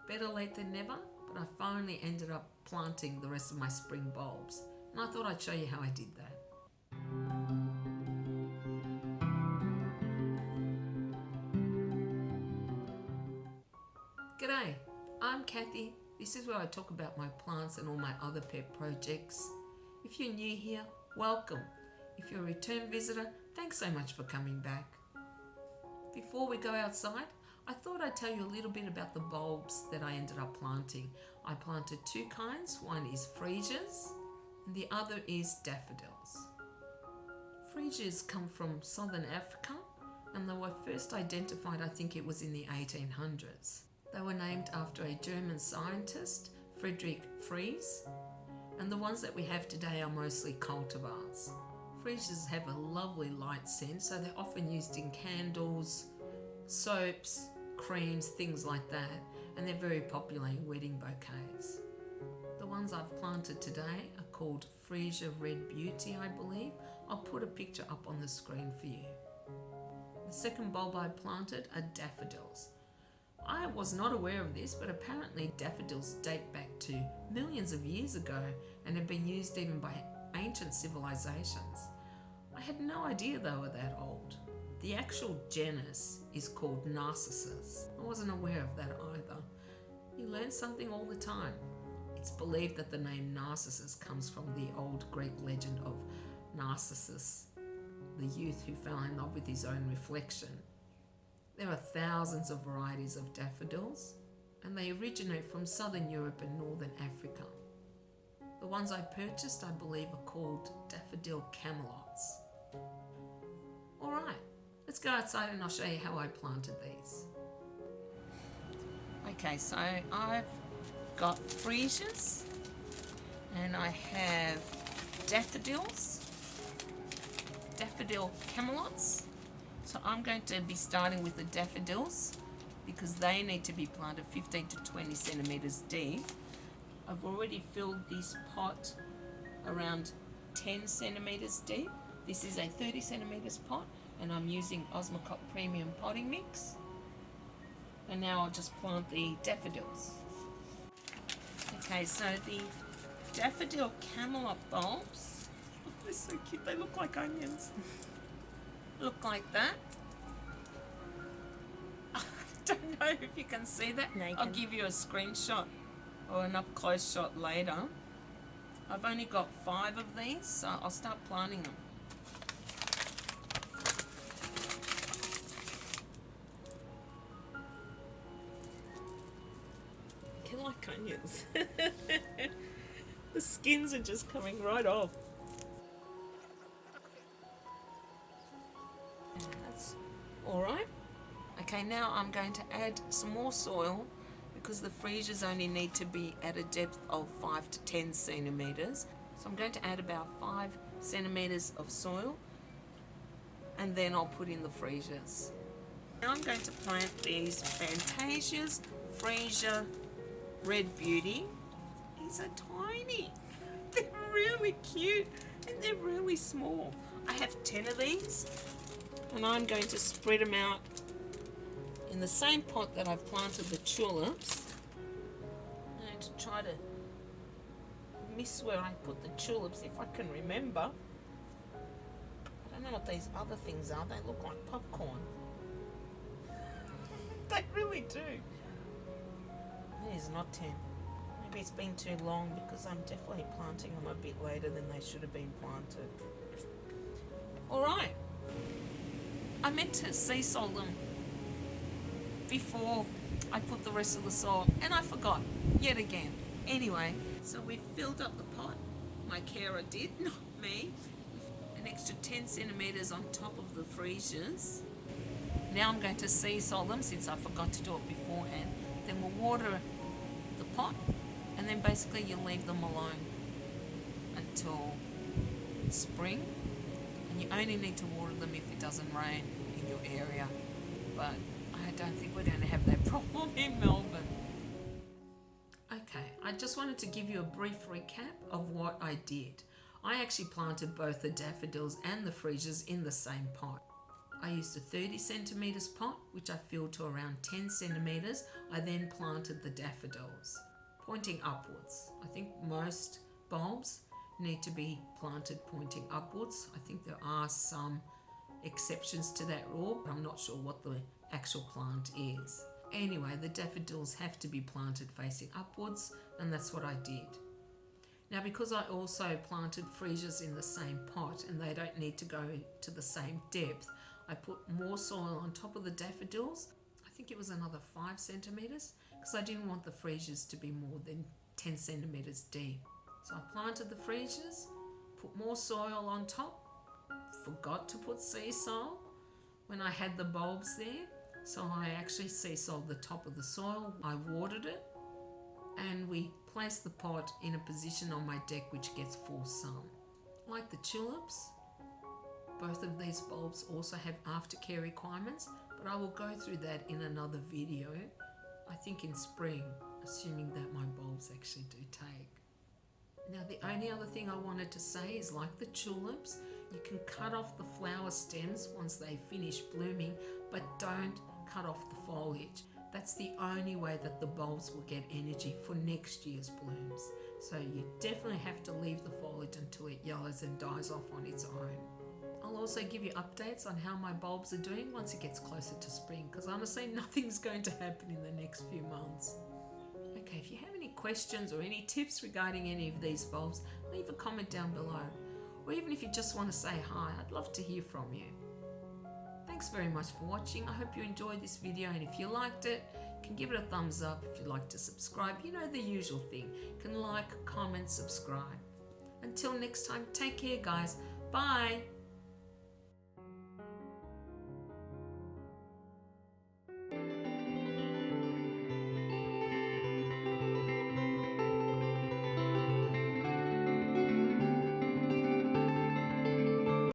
Better late than never, but I finally ended up planting the rest of my spring bulbs, and I thought I'd show you how I did that. G'day, I'm Kathy. This is where I talk about my plants and all my other pet projects. If you're new here, welcome. If you're a return visitor, thanks so much for coming back. Before we go outside, I thought I'd tell you a little bit about the bulbs that I ended up planting. I planted two kinds. One is Freesias and the other is Daffodils. Freesias come from southern Africa and they were first identified, I think it was in the 1800s. They were named after a German scientist, Friedrich Fries, and the ones that we have today are mostly cultivars. Freesias have a lovely light scent, so they're often used in candles, soaps, creams, things like that, and they're very popular in wedding bouquets. The ones I've planted today are called Fresia Red Beauty, I believe. I'll put a picture up on the screen for you. The second bulb I planted are daffodils. I was not aware of this, but apparently daffodils date back to millions of years ago and have been used even by ancient civilizations. I had no idea they were that old. The actual genus is called Narcissus. I wasn't aware of that either. You learn something all the time. It's believed that the name Narcissus comes from the old Greek legend of Narcissus, the youth who fell in love with his own reflection. There are thousands of varieties of daffodils, and they originate from southern Europe and northern Africa. The ones I purchased, I believe, are called Daffodil Camelots. Alright, let's go outside and I'll show you how I planted these. Okay, so I've got Freesias, and I have daffodils, Daffodil Camelots. So I'm going to be starting with the daffodils because they need to be planted 15 to 20 centimetres deep. I've already filled this pot around 10 centimetres deep. This is a 30 centimetres pot and I'm using Osmocote Premium Potting Mix. And now I'll just plant the daffodils. Okay, so the Daffodil Camelot bulbs, they're so cute, they look like onions. Look like that. I don't know if you can see that. No, I'll give you a screenshot or an up close shot later. I've only got 5 of these, so I'll start planting them. They're like onions. The skins are just coming right off. That's all right. Okay, now I'm going to add some more soil because the Freesias only need to be at a depth of 5 to 10 centimetres. So I'm going to add about 5 centimetres of soil and then I'll put in the Freesias. Now I'm going to plant these Fantasias Fresia Red Beauty. These are tiny. They're really cute and they're really small. I have 10 of these. And I'm going to spread them out in the same pot that I've planted the tulips. I'm going to try to miss where I put the tulips if I can remember. I don't know what these other things are. They look like popcorn. They really do. It is not 10. Maybe it's been too long because I'm definitely planting them a bit later than they should have been planted. Alright. I meant to sea salt them before I put the rest of the soil and I forgot yet again. Anyway, so we've filled up the pot. My carer did, not me. An extra 10 centimetres on top of the Freesias. Now I'm going to sea salt them since I forgot to do it beforehand. Then we'll water the pot and then basically you leave them alone until spring. And you only need to water them if it doesn't rain in your area. But I don't think we're going to have that problem in Melbourne. Okay, I just wanted to give you a brief recap of what I did. I actually planted both the daffodils and the Freesias in the same pot. I used a 30 centimetres pot, which I filled to around 10 centimetres. I then planted the daffodils, pointing upwards. I think most bulbs need to be planted pointing upwards. I think there are some exceptions to that rule, but I'm not sure what the actual plant is. Anyway, the daffodils have to be planted facing upwards, and that's what I did. Now, because I also planted freesias in the same pot and they don't need to go to the same depth, I put more soil on top of the daffodils. I think it was another 5 centimetres because I didn't want the freesias to be more than 10 centimetres deep. So I planted the freesias, put more soil on top, forgot to put sea salt when I had the bulbs there. So I actually sea salted the top of the soil. I watered it and we placed the pot in a position on my deck which gets full sun. Like the tulips, both of these bulbs also have aftercare requirements, but I will go through that in another video, I think in spring, assuming that my bulbs actually do take. Now the only other thing I wanted to say is, like the tulips, you can cut off the flower stems once they finish blooming, but don't cut off the foliage. That's the only way that the bulbs will get energy for next year's blooms. So you definitely have to leave the foliage until it yellows and dies off on its own. I'll also give you updates on how my bulbs are doing once it gets closer to spring, because honestly nothing's going to happen in the next few months. Okay, if you have any questions or any tips regarding any of these bulbs, leave a comment down below. Or even if you just want to say hi, I'd love to hear from you. Thanks very much for watching. I hope you enjoyed this video, and if you liked it, you can give it a thumbs up. If you'd like to subscribe, you know the usual thing. You can like, comment, subscribe. Until next time, take care guys. Bye.